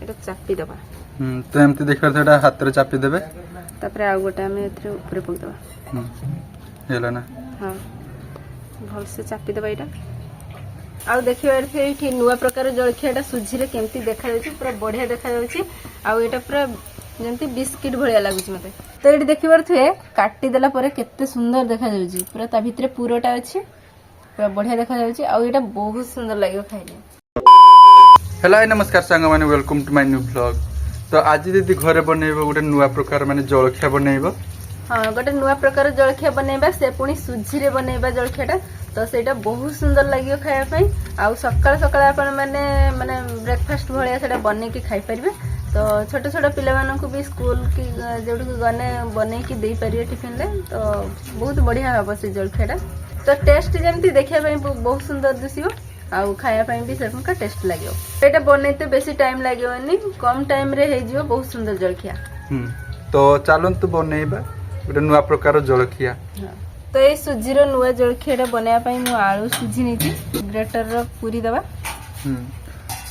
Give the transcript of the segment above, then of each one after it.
এটা চাপি দেবা ତ ଏମିତି ଦେଖିବାର ସେଇଟା ହାତରେ ଚାପି ଦେବେ ତାପରେ ଆଉ ଗୋଟେ ଆମେ ଏଥିରେ ଉପରେ ପକେଇଦେବା ହେଲା ନା ହଁ ଭଲସେ ଚାପି ଦେବା ଏଇଟା ଆଉ ଦେଖିବା ଏଇଠି ନୂଆ ପ୍ରକାର ଜଳଖିଆଟା ସୁଜିରେ କେମିତି ଦେଖାଯାଉଛି ପୁରା ବଢିଆ ଦେଖାଯାଉଛି ଆଉ ଏଇଟା ପୁରା ଯେମିତି ବିସ୍କିଟ୍ ଭଳିଆ ଲାଗୁଛି ମତେ ତ ଏଇଠି ଦେଖିପାରୁଥିବେ କାଟିଦେଲା ପରେ କେତେ ସୁନ୍ଦର ଦେଖାଯାଉଛି ପୁରା ତା ଭିତରେ ପୁରଟା ଅଛି ପୁରା ବଢିଆ ଦେଖାଯାଉଛି ଆଉ ଏଇଟା ବହୁତ ସୁନ୍ଦର ଲାଗିବ ଖାଇଲେ हेलो नमस्कार सांग मैंने welcome to my new blog तो आज दीदी घरे बनइबो गोटे नुआ प्रकार माने जलखिया बनइबो हाँ गोटे नुआ प्रकार जलखिया बनइबा से पुणी सुजी रे बनइबा जलखियाटा तो सेटा बहुत सुंदर लागियो खाया पई आ सकाळ सकाळ आपण माने माने ब्रेकफास्ट भलिया सेटा बनै की खाई परिबे तो छोट छोट पिला मानकु भी स्कूल की जेडु गने बनै की देई परिबे टिफिन ले तो बहुत बढ़िया हबो से जलखियाटा तो टेस्ट जेमती देखिया पई बहुत सुंदर दिसियो आउ खाया पई भी सेका टेस्ट लागियो एटा बनैते बेसी टाइम लागियोनी कम टाइम रे हे जियो बहुत सुंदर जलखिया तो चालंतु बनइबा गोटे नुआ प्रकार जलखिया तो ये सुजी रो नुआ जलखिया बनाया पई मु आलू सुजी नीची ग्रेटर रो पूरी दबा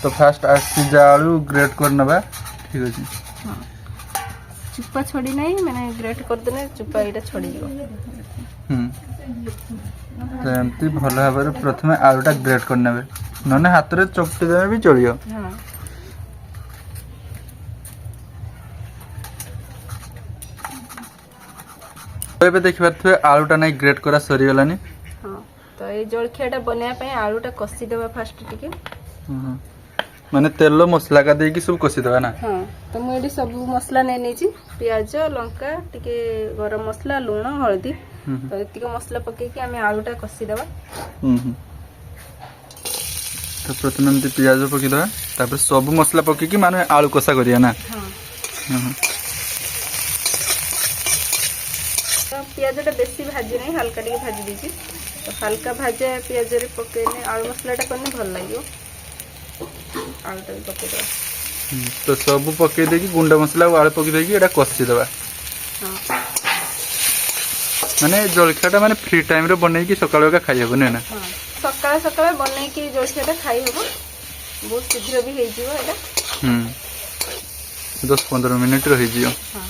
तो फास्ट सिजा आलू ग्रेट करनबा ठीक अछि हां चुप्पा छोड़ी नहीं मैंने ग्रेट कर देने चुप्पा एटा छोड़ी दियो तो एमती भल भाव प्रथम आलूटा ग्रेट करने नने हाथ रे चपटी देवे भी चलियो हां एबे देखि पारथुए आलूटा नै ग्रेट करा सरी गलानी हां तो ये जलखियाटा बनाया पई आलूटा कसी देबा फास्ट टिके माने तेल मसला का देकी सब कसी देबा ना हां तो मु एडी सब मसला नै नेची प्याज लंका टिके गरम मसला लूण हळदी तो इतिको मसला पके कि हमें आलूटा कसी देबा तो प्रथम हम प्याज पके देबा तापर सब मसला पके कि माने आलू कसा करिया ना हां तो प्याजटा बेसी भाजी नहीं हल्का टिके भाजी दीची तो हल्का भाजा प्याज रे पकेने आलू मसलाटा करने भल लागियो आलूटा भी पके देबा तो सब पके देकी गुंडा मसला आलू पके देकी एटा कसी देबा हां माने जलखियाटा माने फ्री टाइम रे बनै की सकाळ का खाइ हबो ने ना हां सकाळ सकाळ बनै की जलखियाटा खाइ हबो बहुत शीघ्र भी हे जिवो एटा 10-15 मिनिट रहि जियो हां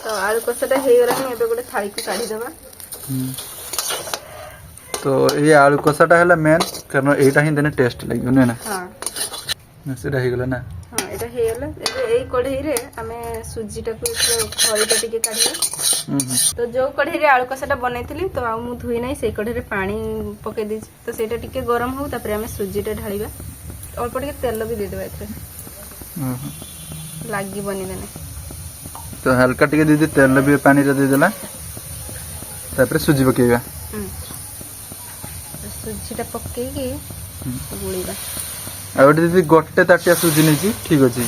तो आलू कसाटा हे गरानी एबे गोटे थाली को काढी देबा तो ये आलू कसाटा हला मेन कारण एटा ही देने टेस्ट लागियो ने ना हां सेटा हे गला ना हां एटा हे गला ए कढ़ई रे हमें सुजीटा को खरीटा टिके काढिया तो जो कढ़ई रे आलू कसाटा बनैथिली तो आ मु धुई नै से कढ़ई रे पानी पके दी तो सेटा टिके गरम हो तापर हमें सुजीटा ढालिबा अल्प टिके तेल भी दे देबा एथे लागी बनी देने तो हल्का टिके दीदी तेल भी पानी रे दे देला तापर सुजी पकेगा सुजीटा पके की गुळीबा आ दीदी गोटे ताटिया सुजी नहीं ठीक अच्छे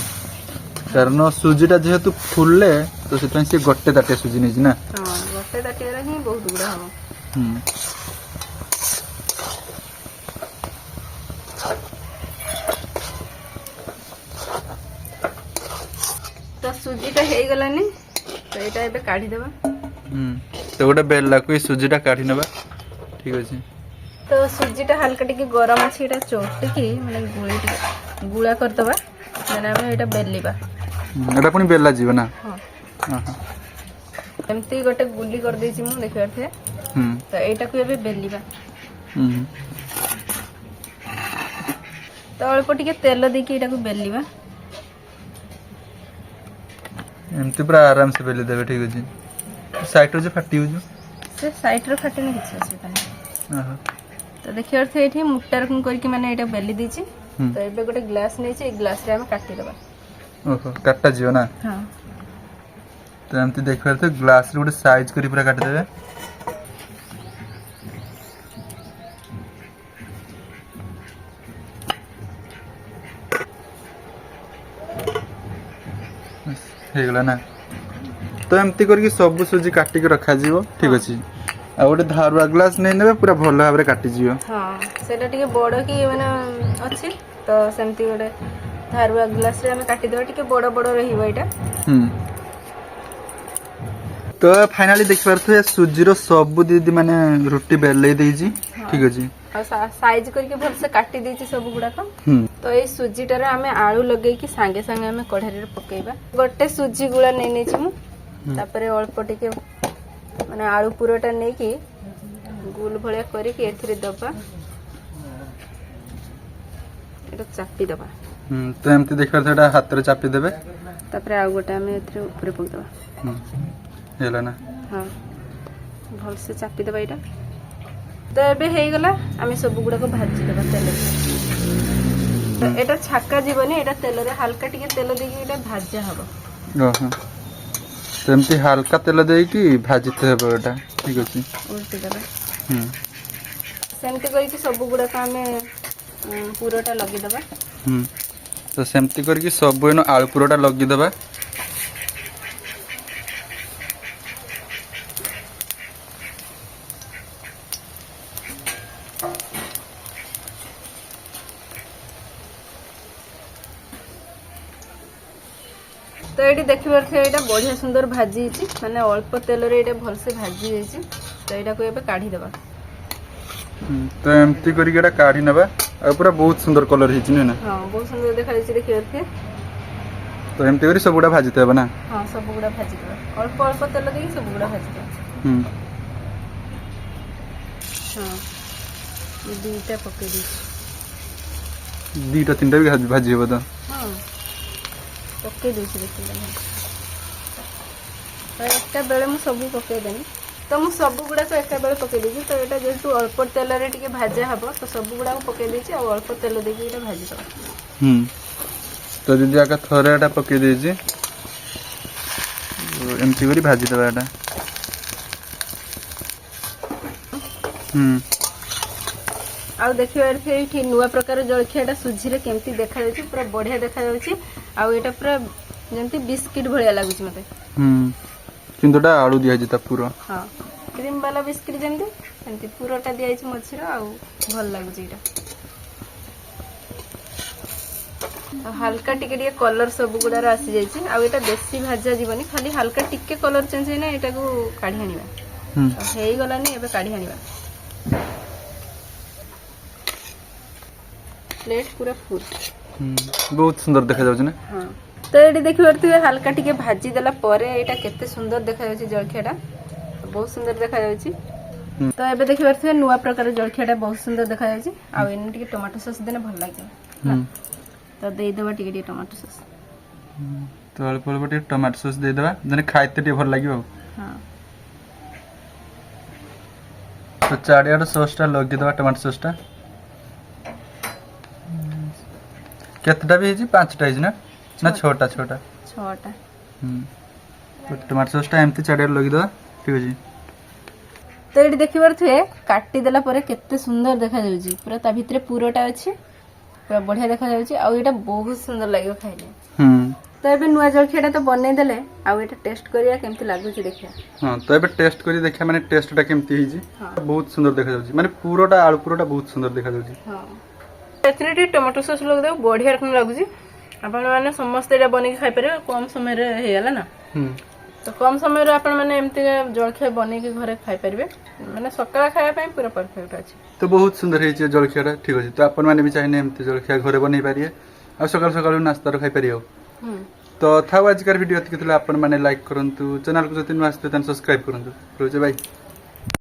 कारण सुजीटा जेहेतु फुलले तो से गोटे ताटिया सुजी नहीं ना हाँ गोटे ताटिया ही बहुत गुड़ा हम तो सुजीटा हो गलानी तो एटा एबे काढी देबा तो गोटे बेला को सुजीटा काढी नेबा ठीक अच्छे तो सुजीटा हल्का टिके गरम अछि एटा चोटी की माने गुळा कर दबा माने हम एटा बेलिबा एटा पुनी बेला जीव ना हां हां एमती गोटे गुली कर देछि मु देखिबार थे तो एटा को एबे बेलिबा तो अल्प टिके तेल देकी एटा को बेलिबा एमती पूरा आराम से बेली देबे ठीक अछि साइड रो जे फाटी हो जो से साइड रो फाटी नहीं किछ अछि तने तो देखियो थे एठी मुट्टार कुन करके माने एटा बेली दीची तो एबे गोटे ग्लास नै छै ग्लास रे हम काटी देबा ओहो काटा जियो ना हां तो एमती देखबार थे ग्लास रे गोटे साइज करी पूरा काट देबे हे गला ना तो एमती करके सब सुजी काटी के रखा जीवो ठीक अछि आ गोटे धारुआ ग्लास नहीं नेबे पूरा भल भाव रे काटी जियो हां सेटा टिके बड़ की माने अछि तो सेमती गोटे धारुआ ग्लास रे हम काटी देबा टिके बड़ बड़ रहिबो एटा तो फाइनाली देख पारे सुजीर सब दीदी माने रुटी बेले देजी ठीक अछि साइज करके भल से काटी देछि सब गुडाक तो ये सुजीटार आम आलू लगे कि सांगे सांगे आम कढ़ाई रे पकेइबा गोटे सुजी गुड़ा नै नै छि मु तापरे अल्प टिके माने आलू पुरोटा नै कि गोल भलिया करी कि एथिरे दबा एटा चापी दबा तो एमती देख पारे एटा हाथ रे चापी देबे तापरे आ गोटे आम एथिरे ऊपर पक दबा हेला ना हां भल से चापी दबा एटा तो एबे हे गला आमे सब गुडा को भाजी देबा तेल तो एटा छक्का जीवनी एटा तेल रे हल्का टिके तेल देकी एटा भाजा हबो ओहो सेमती हल्का तेल देकी भाजीते हबो एटा ठीक अछि उल्टी देबा सेमती करके सब गुडा का आमे पुरोटा लगी देबा तो सेमती करके सब एनो आलू पुरोटा लगी देबा तो ये देखी पारे यहाँ बढ़िया सुंदर भाजी माने अल्प तेल रे ये भल से भाजी तो यहाँ को काढ़ी देबा तो एमती करके एटा काढ़ी नेबा आ पूरा बहुत सुंदर कलर हिची ना हां बहुत सुंदर देखा जाय देखि पारे तो एमती करी सब गुडा भाजीते हेबा ना हां सब गुडा भाजी देबा अल्प अल्प तेल देकी सब गुडा भाजी देबा हां ये दीटा पके दी दीटा तीनटा भी भाजी हेबा तो हां पके देछि देखि तो एकटा बेले मु सब पके देनी तो मु सब गुडा को एका बेले पके देछि तो एटा जेतु अल्प तेल रे टिके भाजा हबो तो सब गुडा को पके देछि और अल्प तेल देकी एटा भाजी दबा तो दीदी आका थोड़ा एटा पके देछि एमती करी भाजी देबा एटा आउ देखिबार एठी नुवा प्रकार जलखियाटा सुजी रे केमती देखा जाउची पूरा बढ़िया देखा जाउची आउ एटा पूरा जेंती बिस्किट भलिया लागुची मते किंतुटा आलू दिया जिता पूरा हां क्रीम वाला बिस्किट जेंती एंती पूराटा दिया छि मछिरो आउ भल लागुची एटा हल्का टिके टिके कलर सब गुडार आसी जाई छि आउ एटा बेसी भाजा जीवनी खाली हल्का टिके कलर चेंज हेना एटा को काढी आनिबा हेई गलानी एबे काढी आनिबा प्लेट पूरा फुल बहुत सुंदर देखा जाउछ ना हां तो ये देखि पारथिबे हल्का टिके भाजी देला परे एटा केते सुंदर देखा जाउची जलखियाटा बहुत सुंदर देखा जाउची तो एबे देखि पारथिबे नुवा प्रकार जलखियाटा बहुत सुंदर देखा जाउची आ एने टिके टमाटो सॉस देने भल लागे तो दे देबा टिके टिके टमाटो सॉस तो अल्प अल्प टिके टमाटो सॉस दे देबा जने खाइते टिके भल लागियो हां तो चाडियार सॉस टा लगी देबा टमाटो सॉस टा केतटा भी हिजी पांचटा हिजी ना छोटा छोटा छोटा तो टमाटो सॉस टा एमती चाडियार लगी देबा ठीक अछि तो ये देखि पारथिबे काटी देला परे केते सुंदर देखा जाउची पूरा ता भितरे पुरोटा अछि पूरा बढ़िया देखा जाउची आ एटा बहुत सुंदर लागियो खाइले तो एबे नुवा जलखियाटा तो बनै देले आ एटा टेस्ट करिया केमती लागुची देखिया हां तो एबे टेस्ट करी देखिया माने टेस्ट टा केमती हिजी बहुत सुंदर देखा जाउची माने पुरोटा आलू पुरोटा बहुत सुंदर देखा जाउची हां एथरे टमाटो सॉस लग दे बढ़िया रकम लागुची आपण माने समस्त एटा बनै खाइ पारे कम समय रे हेला ना तो कम समय रे आपण माने एमती जलखिया बनै के घरे खाइ परबे माने सकाळ खाया पय पूरा परफेक्ट अछि तो बहुत सुंदर हिजी जलखियाटा ठीक अछि तो आपण माने भी चाहिने एमती जलखिया घरे बनै पारिए आ सकाळ सकाळ नाश्ता रो खाइ पारियो तो था आज वीडियो अति आपण माने लाइक करंतु चैनल को जति न आस्ते तन सब्सक्राइब करंतु रोजे बाय।